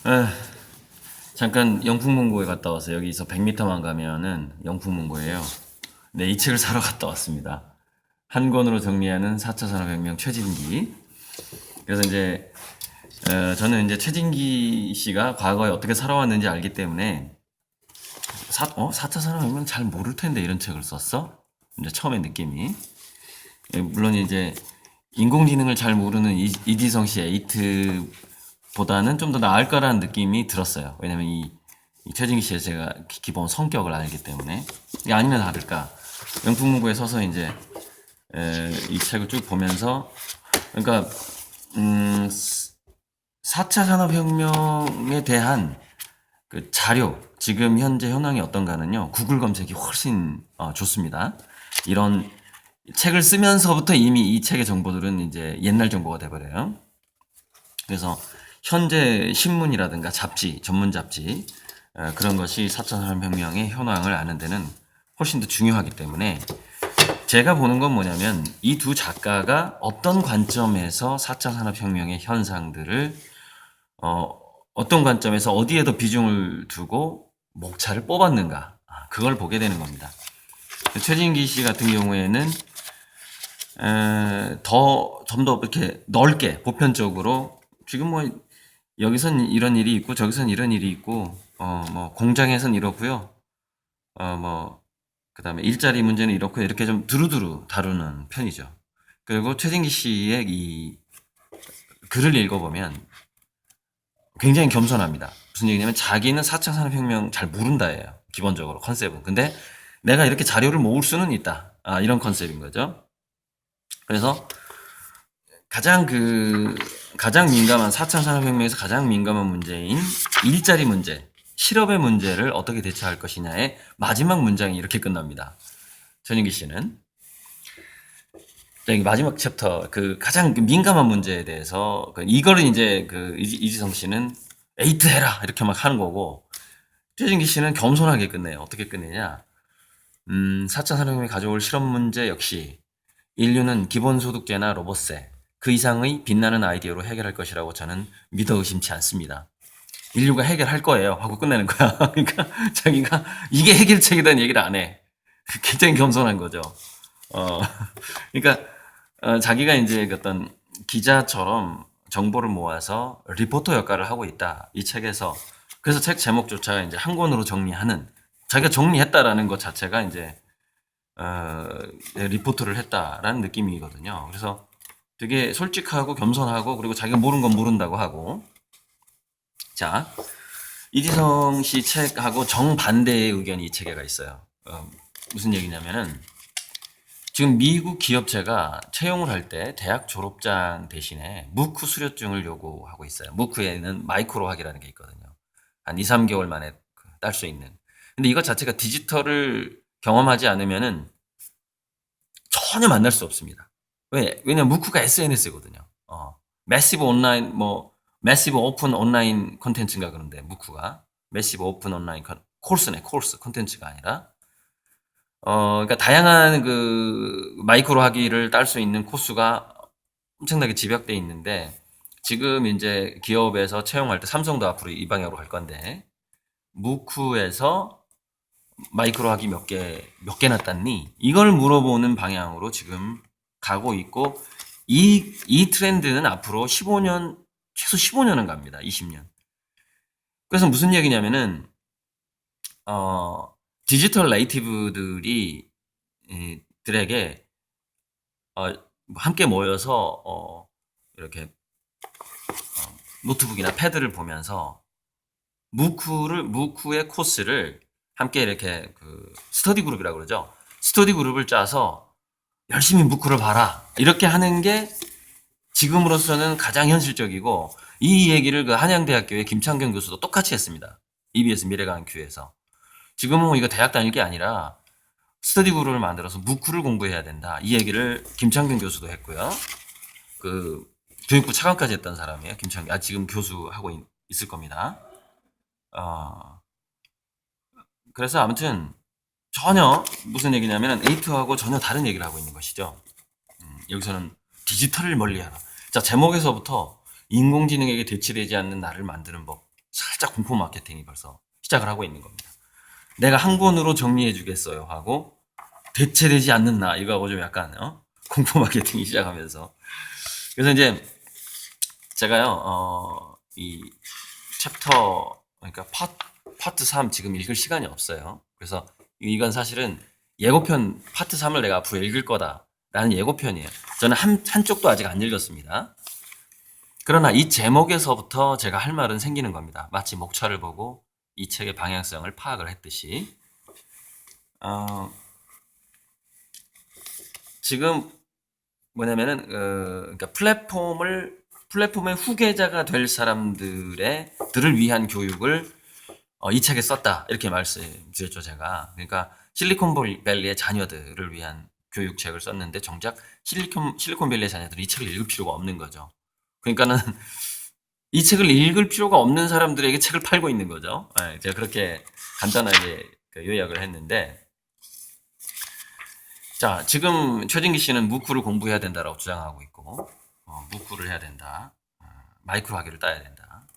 에, 잠깐 영풍문고에 갔다 왔어요. 여기서 100m만 가면은 영풍문고예요. 네, 이 책을 사러 갔다 왔습니다. 한 권으로 정리하는 4차 산업혁명 최진기. 그래서 이제 저는 이제 최진기 씨가 과거에 어떻게 살아왔는지 알기 때문에 4차 산업혁명 잘 모를 텐데 이런 책을 썼어? 이제 처음에 느낌이. 물론 이제 인공지능을 잘 모르는 이지성 씨 에이트보다는 좀 더 나을 거라는 느낌이 들었어요. 왜냐면 이 최진기 씨의 제가 기본 성격을 알기 때문에. 이게 아니면 다를까. 영풍문고에 서서 이제 이 책을 쭉 보면서 그러니까 4차 산업혁명에 대한 그 자료, 지금 현재 현황이 어떤가는요, 구글 검색이 훨씬 좋습니다. 이런 책을 쓰면서부터 이미 이 책의 정보들은 이제 옛날 정보가 돼버려요. 그래서 현재 신문이라든가 잡지, 전문 잡지, 그런 것이 4차 산업혁명의 현황을 아는 데는 훨씬 더 중요하기 때문에 제가 보는 건 뭐냐면 이 두 작가가 어떤 관점에서 4차 산업혁명의 현상들을 어떤 관점에서 어디에 더 비중을 두고 목차를 뽑았는가, 그걸 보게 되는 겁니다. 최진기 씨 같은 경우에는 좀 더 이렇게 넓게 보편적으로 지금 뭐 여기선 이런 일이 있고 저기선 이런 일이 있고 뭐 공장에선 이렇고요. 뭐 그다음에 일자리 문제는 이렇고 이렇게 좀 두루두루 다루는 편이죠. 그리고 최진기 씨의 이 글을 읽어보면 굉장히 겸손합니다. 무슨 얘기냐면 자기는 4차 산업혁명 잘 모른다예요. 기본적으로 컨셉은. 근데 내가 이렇게 자료를 모을 수는 있다. 이런 컨셉인 거죠. 그래서 가장 민감한 4차 산업혁명에서 가장 민감한 문제인 일자리 문제, 실업의 문제를 어떻게 대처할 것이냐의 마지막 문장이 이렇게 끝납니다. 전인기 씨는 여기 마지막 챕터 그 가장 민감한 문제에 대해서 이거를 이제 이지성 씨는 에이트 해라 이렇게 막 하는 거고 최진기 씨는 겸손하게 끝내요. 어떻게 끝내냐? 4차 산업혁명이 가져올 실업 문제 역시 인류는 기본소득제나 로봇세 그 이상의 빛나는 아이디어로 해결할 것이라고 저는 믿어 의심치 않습니다. 인류가 해결할 거예요 하고 끝내는 거야. 그러니까 자기가 이게 해결책이라는 얘기를 안 해. 굉장히 겸손한 거죠. 어, 그러니까 자기가 이제 어떤 기자처럼 정보를 모아서 리포터 역할을 하고 있다. 이 책에서. 그래서 책 제목조차 이제 한 권으로 정리하는, 자기가 정리했다라는 것 자체가 이제 리포트를 했다라는 느낌이거든요. 그래서 되게 솔직하고 겸손하고 그리고 자기가 모르는 건 모른다고 하고. 자, 이지성 씨 책하고 정반대의 의견이 이 책에가 있어요. 무슨 얘기냐면은 지금 미국 기업체가 채용을 할 때 대학 졸업장 대신에 무크 수료증을 요구하고 있어요. 무크에는 마이크로 학이라는 게 있거든요. 한 2, 3개월 만에 딸 수 있는. 근데 이것 자체가 디지털을 경험하지 않으면은 전혀 만날 수 없습니다. 왜냐면 무크가 SNS거든요. 매시브 온라인, 매시브 오픈 온라인 콘텐츠인가 그런데, 무크가. 매시브 오픈 온라인 코र्स네, 코र्스. 콘텐츠가 아니라. 그러니까 다양한 마이크로 학위를 딸 수 있는 코스가 엄청나게 집약돼 있는데, 지금 이제 기업에서 채용할 때 삼성도 앞으로 이 방향으로 갈 건데, 무크에서 마이크로 학위 몇 개나 땄니? 이걸 물어보는 방향으로 지금 가고 있고, 이 트렌드는 앞으로 15년, 최소 15년은 갑니다. 20년. 그래서 무슨 얘기냐면은, 어, 디지털 네이티브들이, 들에게, 함께 모여서, 이렇게, 노트북이나 패드를 보면서, 무크의 코스를 함께 이렇게 스터디 그룹이라고 그러죠. 스터디 그룹을 짜서 열심히 무크를 봐라. 이렇게 하는 게 지금으로서는 가장 현실적이고, 이 얘기를 한양대학교의 김창경 교수도 똑같이 했습니다. EBS 미래가는 큐에서. 지금은 뭐 이거 대학 다닐 게 아니라 스터디 그룹을 만들어서 무크를 공부해야 된다. 이 얘기를 김창경 교수도 했고요. 교육부 차관까지 했던 사람이에요. 김창경. 지금 교수하고 있을 겁니다. 어, 그래서 아무튼 전혀 무슨 얘기냐면 에이트하고 전혀 다른 얘기를 하고 있는 것이죠. 여기서는 디지털을 멀리하라. 자, 제목에서부터 인공지능에게 대치되지 않는 나를 만드는 법. 살짝 공포 마케팅이 벌써 시작을 하고 있는 겁니다. 내가 한 권으로 정리해 주겠어요 하고 대체되지 않는 나 이거하고 좀 약간 공포 마케팅이 시작하면서 그래서 이제 제가요 이 챕터 그러니까 파트 3 지금 읽을 시간이 없어요. 그래서 이건 사실은 예고편 파트 3을 내가 앞으로 읽을 거다라는 예고편이에요. 저는 한쪽도 아직 안 읽었습니다. 그러나 이 제목에서부터 제가 할 말은 생기는 겁니다. 마치 목차를 보고 이 책의 방향성을 파악을 했듯이 지금 뭐냐면은 그러니까 플랫폼의 후계자가 될 들을 위한 교육을 이 책에 썼다 이렇게 말씀드렸죠 제가. 그러니까 실리콘밸리의 자녀들을 위한 교육책을 썼는데 정작 실리콘밸리의 자녀들은 이 책을 읽을 필요가 없는 거죠. 그러니까는 이 책을 읽을 필요가 없는 사람들에게 책을 팔고 있는 거죠. 네, 제가 그렇게 간단하게 요약을 했는데 자, 지금 최진기 씨는 무쿠를 공부해야 된다라고 주장하고 있고, 무쿠를 해야 된다. 마이크로 학위를 따야 된다.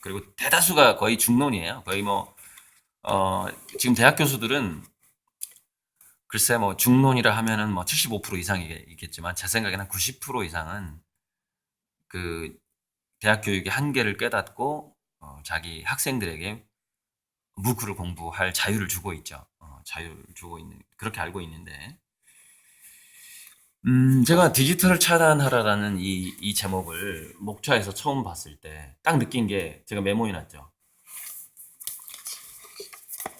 그리고 대다수가 거의 중론이에요. 거의 지금 대학 교수들은 글쎄 중론이라 하면은 75% 이상이겠지만 제 생각에는 90% 이상은 그 대학 교육의 한계를 깨닫고 자기 학생들에게 무쿠를 공부할 자유를 주고 있죠. 자유를 주고 있는, 그렇게 알고 있는데, 제가 디지털을 차단하라라는 이 제목을 목차에서 처음 봤을 때 딱 느낀 게 제가 메모해 놨죠.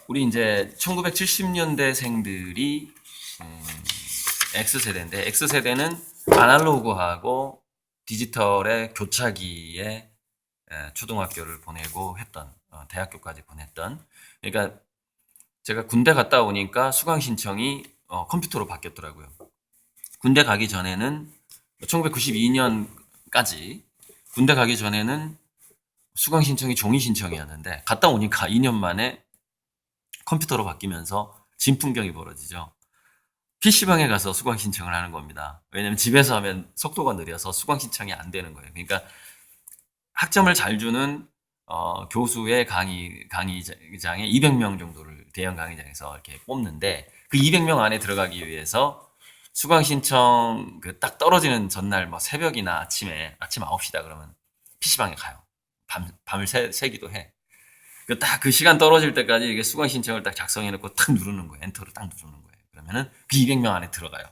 우리 이제 1970년대생들이 X세대인데 X세대는 아날로그하고 디지털의 교차기에 초등학교를 보내고 했던 대학교까지 보냈던 그러니까 제가 군대 갔다 오니까 수강 신청이 컴퓨터로 바뀌었더라고요. 군대 가기 전에는 1992년까지 군대 가기 전에는 수강 신청이 종이 신청이었는데 갔다 오니까 2년 만에 컴퓨터로 바뀌면서 진풍경이 벌어지죠. PC방에 가서 수강 신청을 하는 겁니다. 왜냐면 집에서 하면 속도가 느려서 수강 신청이 안 되는 거예요. 그러니까 학점을 잘 주는 교수의 강의장에 200명 정도를 대형 강의장에서 이렇게 뽑는데 그 200명 안에 들어가기 위해서 수강 신청 딱 떨어지는 전날 새벽이나 아침 9시다 그러면 PC방에 가요. 밤을 새기도 해. 딱 그 시간 떨어질 때까지 이게 수강 신청을 딱 작성해 놓고 딱 누르는 거예요. 엔터를 딱 누르는 거예요. 그러면은 그 200명 안에 들어가요.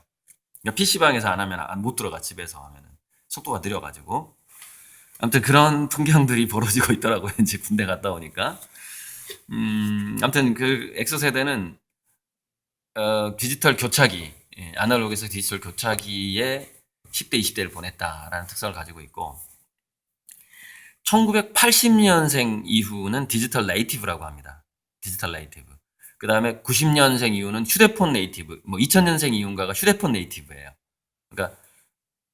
그러니까 PC방에서 안 하면 못 들어가. 집에서 하면은 속도가 느려가지고. 아무튼 그런 풍경들이 벌어지고 있더라고요. 이제 군대 갔다 오니까. 아무튼 그 X세대는 디지털 교차기, 아날로그에서 디지털 교차기에 10대, 20대를 보냈다라는 특성을 가지고 있고 1980년생 이후는 디지털 네이티브라고 합니다. 디지털 네이티브. 그 다음에 90년생 이후는 휴대폰 네이티브, 2000년생 이후인가가 휴대폰 네이티브예요. 그러니까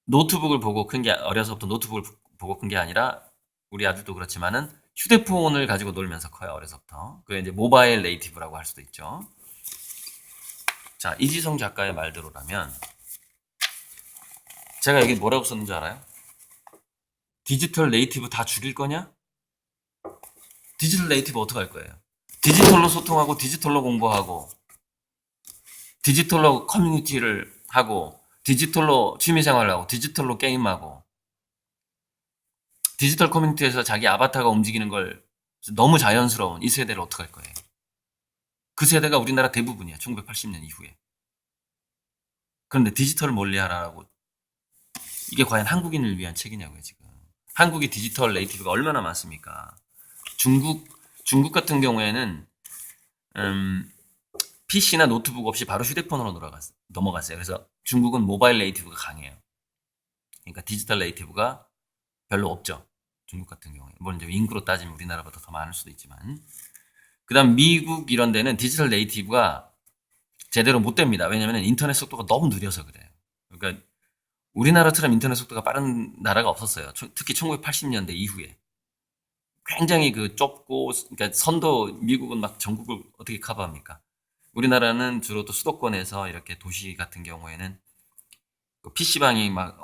노트북을 보고 큰 게, 어려서부터 노트북을 보고 큰 게 아니라 우리 아들도 그렇지만은 휴대폰을 가지고 놀면서 커요, 어려서부터. 그게 이제 모바일 네이티브라고 할 수도 있죠. 자, 이지성 작가의 말대로라면 제가 여기 뭐라고 썼는지 알아요? 디지털 네이티브 다 죽일 거냐? 디지털 네이티브 어떻게 할 거예요? 디지털로 소통하고 디지털로 공부하고 디지털로 커뮤니티를 하고 디지털로 취미생활을 하고 디지털로 게임하고 디지털 커뮤니티에서 자기 아바타가 움직이는 걸 너무 자연스러운 이 세대를 어떻게 할 거예요? 그 세대가 우리나라 대부분이야. 1980년 이후에. 그런데 디지털을 멀리하라고 이게 과연 한국인을 위한 책이냐고요, 지금. 한국이 디지털 네이티브가 얼마나 많습니까? 중국 같은 경우에는 PC나 노트북 없이 바로 휴대폰으로 넘어갔어요. 그래서 중국은 모바일 네이티브가 강해요. 그러니까 디지털 네이티브가 별로 없죠. 중국 같은 경우에. 물론 이제 인구로 따지면 우리나라보다 더 많을 수도 있지만. 그 다음 미국 이런 데는 디지털 네이티브가 제대로 못 됩니다. 왜냐면 인터넷 속도가 너무 느려서 그래요. 그러니까 우리나라처럼 인터넷 속도가 빠른 나라가 없었어요. 특히 1980년대 이후에. 굉장히 좁고, 그러니까 선도, 미국은 막 전국을 어떻게 커버합니까? 우리나라는 주로 또 수도권에서 이렇게 도시 같은 경우에는 PC방이 막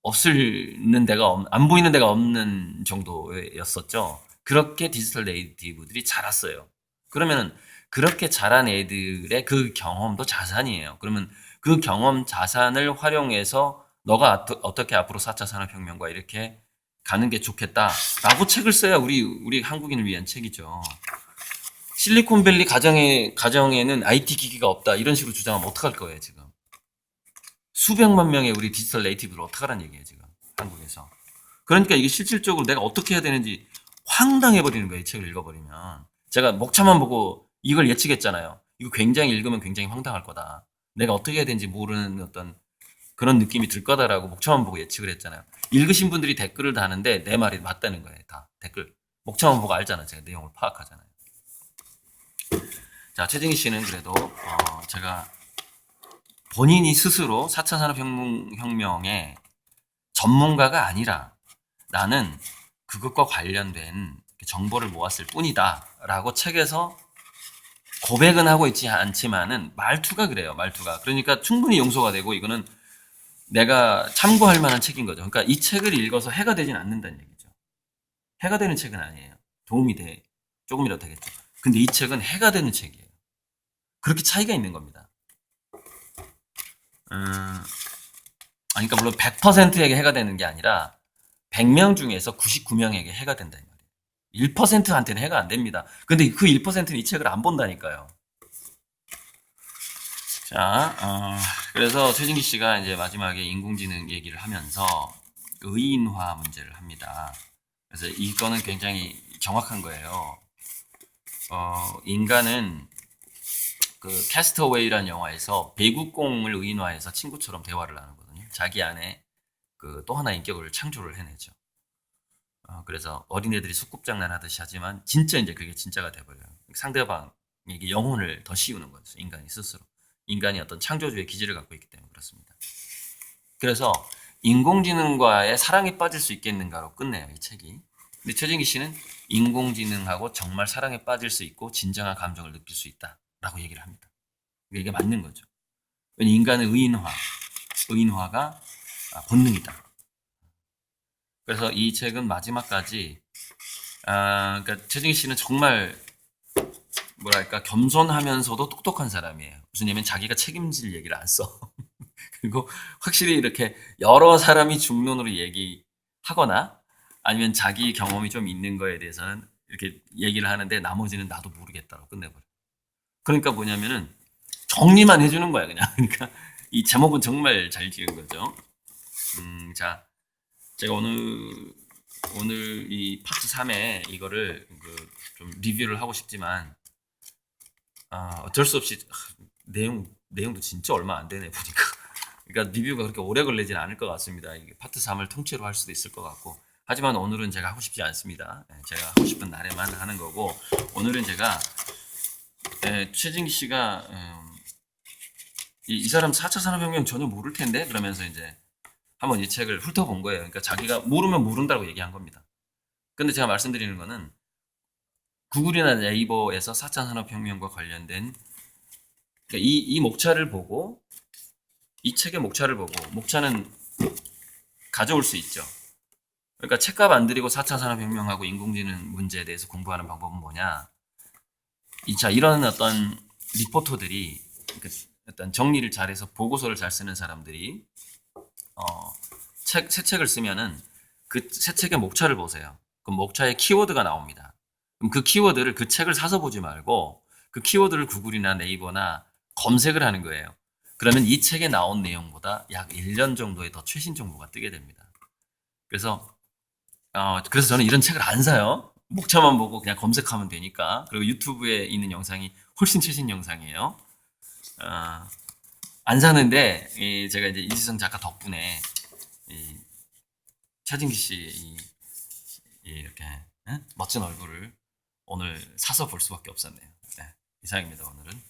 없는 데가, 안 보이는 데가 없는 정도였었죠. 그렇게 디지털 네이티브들이 자랐어요. 그러면은 그렇게 자란 애들의 그 경험도 자산이에요. 그러면 그 경험 자산을 활용해서 너가 어떻게 앞으로 4차 산업혁명과 이렇게 가는 게 좋겠다라고 책을 써야 우리 한국인을 위한 책이죠. 실리콘밸리 가정에는 IT 기기가 없다 이런 식으로 주장하면 어떡할 거예요 지금. 수백만 명의 우리 디지털 네이티브를 어떡하란 얘기예요 지금 한국에서. 그러니까 이게 실질적으로 내가 어떻게 해야 되는지 황당해버리는 거예요 이 책을 읽어버리면. 제가 목차만 보고 이걸 예측했잖아요. 이거 굉장히 읽으면 굉장히 황당할 거다. 내가 어떻게 해야 되는지 모르는 어떤 그런 느낌이 들 거다라고 목차만 보고 예측을 했잖아요. 읽으신 분들이 댓글을 다는데 내 말이 맞다는 거예요. 다 댓글. 목차만 보고 알잖아요. 제가 내용을 파악하잖아요. 자, 최진희 씨는 그래도 제가 본인이 스스로 4차 산업혁명의 전문가가 아니라 나는 그것과 관련된 정보를 모았을 뿐이다 라고 책에서 고백은 하고 있지 않지만은 말투가 그래요. 말투가. 그러니까 충분히 용서가 되고 이거는 내가 참고할 만한 책인 거죠. 그러니까 이 책을 읽어서 해가 되진 않는다는 얘기죠. 해가 되는 책은 아니에요. 도움이 돼. 조금이라도 되겠죠. 근데 이 책은 해가 되는 책이에요. 그렇게 차이가 있는 겁니다. 그러니까 물론 100%에게 해가 되는 게 아니라 100명 중에서 99명에게 해가 된다 이 말이에요. 1%한테는 해가 안 됩니다. 근데 그 1%는 이 책을 안 본다니까요. 자, 그래서 최진기 씨가 이제 마지막에 인공지능 얘기를 하면서 의인화 문제를 합니다. 그래서 이거는 굉장히 정확한 거예요. 인간은 그 캐스터웨이라는 영화에서 배구공을 의인화해서 친구처럼 대화를 나누거든요. 자기 안에 그 또 하나의 인격을 창조를 해내죠. 그래서 어린애들이 소꿉장난 하듯이 하지만 진짜 이제 그게 진짜가 돼버려요. 상대방에게 영혼을 더 씌우는 거죠. 인간이 스스로. 인간이 어떤 창조주의 기질을 갖고 있기 때문에 그렇습니다. 그래서 인공지능과의 사랑에 빠질 수 있겠는가로 끝내요, 이 책이. 근데 최진기 씨는 인공지능하고 정말 사랑에 빠질 수 있고 진정한 감정을 느낄 수 있다라고 얘기를 합니다. 이게 맞는 거죠. 왜냐면 인간의 의인화가 본능이다. 그래서 이 책은 마지막까지 그러니까 최진기 씨는 정말 뭐랄까 겸손하면서도 똑똑한 사람이에요. 무슨 얘기면 자기가 책임질 얘기를 안 써. 그리고 확실히 이렇게 여러 사람이 중론으로 얘기하거나 아니면 자기 경험이 좀 있는 거에 대해서는 이렇게 얘기를 하는데 나머지는 나도 모르겠다고 끝내버려. 그러니까 뭐냐면은 정리만 해주는 거야 그냥. 그러니까 이 제목은 정말 잘 지은 거죠. 자, 제가 오늘 이 파트 3에 이거를 좀 리뷰를 하고 싶지만 어쩔 수 없이 내용도 진짜 얼마 안 되네 보니까. 그러니까 리뷰가 그렇게 오래 걸리진 않을 것 같습니다. 이게 파트 3을 통째로 할 수도 있을 것 같고. 하지만 오늘은 제가 하고 싶지 않습니다. 제가 하고 싶은 날에만 하는 거고, 오늘은 제가 최진기 씨가 이 사람 4차 산업혁명 전혀 모를 텐데 그러면서 이제 한번 이 책을 훑어본 거예요. 그러니까 자기가 모르면 모른다고 얘기한 겁니다. 근데 제가 말씀드리는 거는 구글이나 네이버에서 4차 산업혁명과 관련된 그러니까 이 목차를 보고 이 책의 목차를 보고 목차는 가져올 수 있죠. 그러니까 책값 안 들이고 4차 산업혁명하고 인공지능 문제에 대해서 공부하는 방법은 뭐냐. 이런 어떤 리포터들이 어떤 정리를 잘해서 보고서를 잘 쓰는 사람들이 새 책을 쓰면은 그 새 책의 목차를 보세요. 그 목차에 키워드가 나옵니다. 그럼 그 키워드를 그 책을 사서 보지 말고 그 키워드를 구글이나 네이버나 검색을 하는 거예요. 그러면 이 책에 나온 내용보다 약 1년 정도의 더 최신 정보가 뜨게 됩니다. 그래서 저는 이런 책을 안 사요. 목차만 보고 그냥 검색하면 되니까. 그리고 유튜브에 있는 영상이 훨씬 최신 영상이에요. 안 사는데 제가 이제 이지성 작가 덕분에 최진기 씨 이렇게 멋진 얼굴을 오늘 사서 볼 수밖에 없었네요. 네, 이상입니다 오늘은.